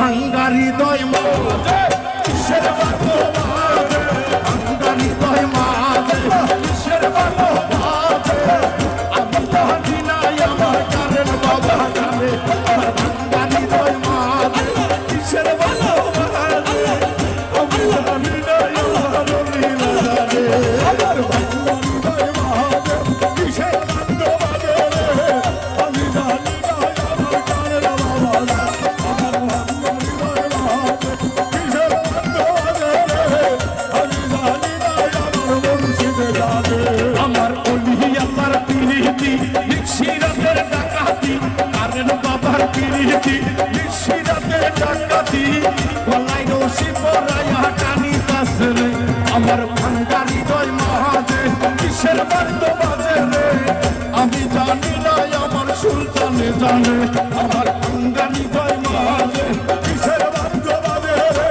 ভাঙ্গা হৃদয় মাঝে কিসের বাঁধো বাঁধে, ভাঙ্গা হৃদয় মাঝে কিসের বাঁধো বাঁধে, আমি জানি না আমার কারেন বাবা জানে, ভাঙ্গা হৃদয় মাঝে কিসের বাঁধো বাঁধে, আমি জানি না আমার লীলা জানে, আমার ভাঙ্গা হৃদয় মাঝে কিসের বাঁধো বাঁধে রে, আমি জানি না আমার কারেন বাবা জানে, আমার ভাঙ্গা হৃদয় মাঝে কিসের বাঁধো বাঁধে রে, আমি জানি না আমার মুর্শিদ জানে, আমার অলিয়ার প্রীতি নিশিরাতের ডাকাতি, কারেন বাবার প্রীতি নিশিরাতের ডাকাতি, গলায় রশি পরাইয়া টানিতাছে রে, আমার ভাঙ্গা হৃদয় মাঝে কিসের বাঁধো বাজে রে, আমি জানি না আমার সুলতানে জানে, আমার ভাঙ্গা হৃদয় মাঝে কিসের বাঁধো বাজে রে,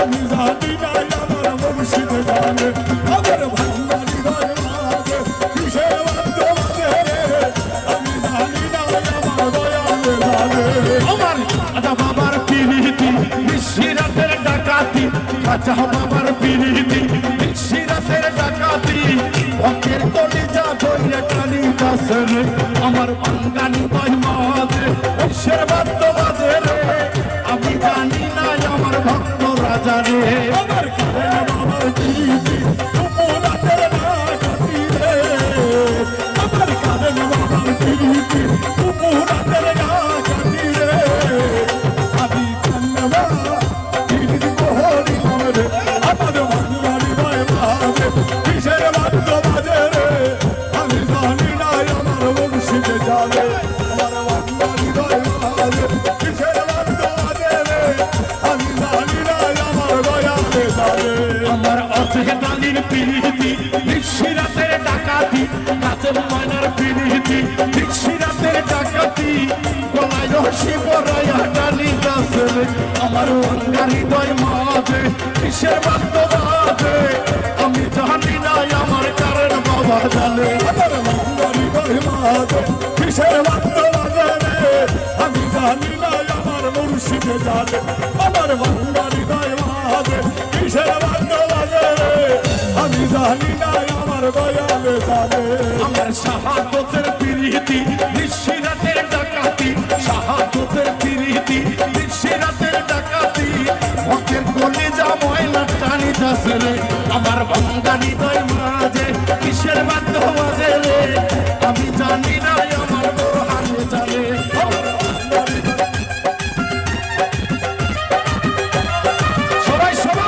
আমি জানি না আমার মুর্শিদ জানে, আমার ভাঙ্গা হৃদয় মাঝে কিসের বাঁধো বাজে রে, আমি জানি না আমার দয়ালে জানে, আমার আদা বাবার প্রীতি নিশিরাতের ডাকাতি, রাজা বাবার প্রীতি নিশিরাতের ডাকাতি, ভক্তের কলিজা ধরে টানিতাছে রে, আমার ভাঙ্গা হৃদয় মাঝে কিসের বাঁধো বাজে রে, আমি জানি না আমার ভক্ত রাজা রে, আমার কারেন বাবার প্রীতি উপরাতের ডাকাতি রে, আমার কারেন বাবার প্রীতি উপরাতের ডাকাতি রে, আমি কান্না প্রীতি করিলাম রে, আমার ভাঙ্গা হৃদয় মাঝে কিসের বাঁধো বাজে রে, আমি জানি না আমার মুর্শিদ জানে, আমার ভাঙ্গা হৃদয় মাঝে কিসের বাঁধো বাজে রে, আমি জানি না আমার দয়ালে জানে, আমার অজেদানির প্রীতি নিশিরাতের ডাকাতি, কাজের ময়নার প্রীতি নিশিরাতের ডাকাতি, গলায় রশি পরাইয়া টানিতাছে রে, আমার ভাঙ্গা হৃদয় মাঝে কিসের বাঁধো বাজে, আমি জানি না আমার কারেন বাবা জানে, আমার ভাঙ্গা হৃদয় মাঝে কিসের বাঁধো বাজে রে, আমি জানি না আমার মুর্শিদ জানে, আমার ভাঙ্গা হৃদয় মাঝে কিসের বাঁধো বাজে রে, আমি জানি না আমার দয়ালে জানে, আমার শাহাদতের প্রীতি নিশিরাতের ডাকাতি, শাহাদতের প্রীতি নিশিরাতের ডাকাতি, ভক্তের কলিজা ময়লা টানিতাছে রে, আমার ভাঙ্গা হৃদয় মাঝে কিসের বাঁধো বাজে রে, আমি জানি না আমার বোরহানে জানে, সবাই সবাই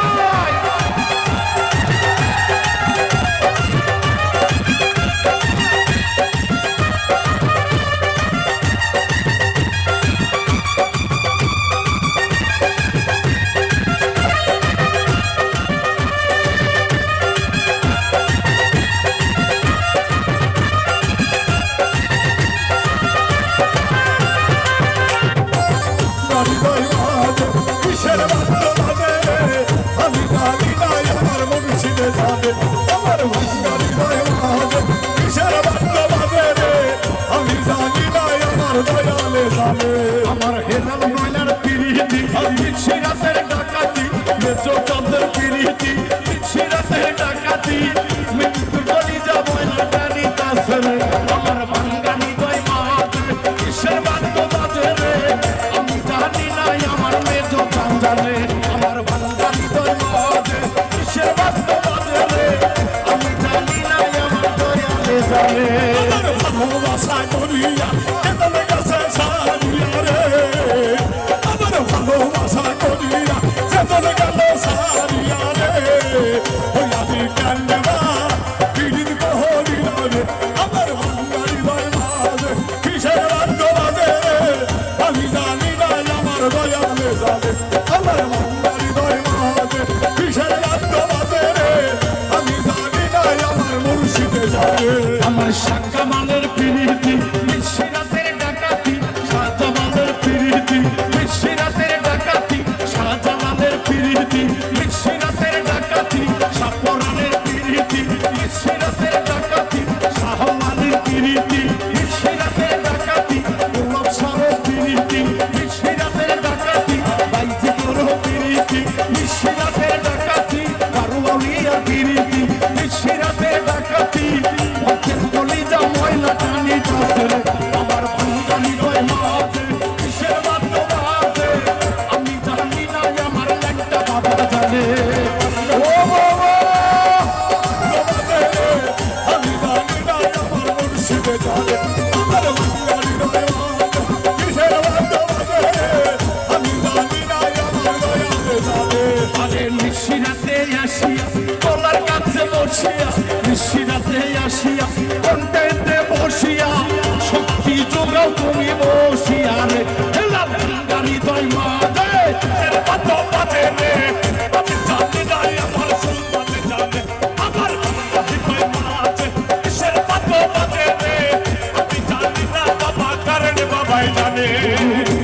হৃদয় মাঝে কিসের বাঁধো বাজে রে, আমি জানি না আমার মুর্শিদ জানে, আমার ভাঙ্গা হৃদয় মাঝে কিসের বাঁধো বাজে রে, আমি জানি না আমার দয়ালে জানে, আমার হেলাল ময়নার প্রীতি নিশিরাতের ডাকাতি, মেজো চাঁদের প্রীতি নিশিরাতের ডাকাতি, মৃত্যু কলিজা ময়না টানিতাছে রে, আমার ভাঙ্গা হৃদয় মাঝে কিসের বাঁধো বাজে রে, আমি জানি না আমার মেজো চাঁদ জানে, আমার ভাঙ্গা হৃদয় মাঝে কিসের বাঁধো বাজে রে, আমি জানি না আমার দয়ালে জানে, আমার ভালোবাসা করিয়া কেতনে গেছে সারিয়া রে, আমার ভালোবাসা করিয়া কেতনে গেল সারিয়া রে, ওই আমি কান্না প্রীতি করিলাম রে, আমার ভাঙ্গা হৃদয় মাঝে কিসের বাঁধো বাজে রে, আমি জানি না আমার দয়ালে জানে, আমার ভাঙ্গা হৃদয় মাঝে কিসের বাঁধো বাজে রে, আমি জানি না আমার মুর্শিদ জানে, আমার শাকামালের প্রীতি নিশিরাতের ডাকাতি, শাহজামালের প্রীতি নিশিরাতের ডাকাতি, শাহজামালের প্রীতি নিশিরাতের ডাকাতি, শাহপরানের প্রীতি নিশিরাতের ডাকাতি, শাহমালির প্রীতি নিশিরাতের ডাকাতি, গোলাপ শাহর প্রীতি নিশিরাতের ডাকাতি, আসিয়া নিশিরাতে আসিয়া কোনটা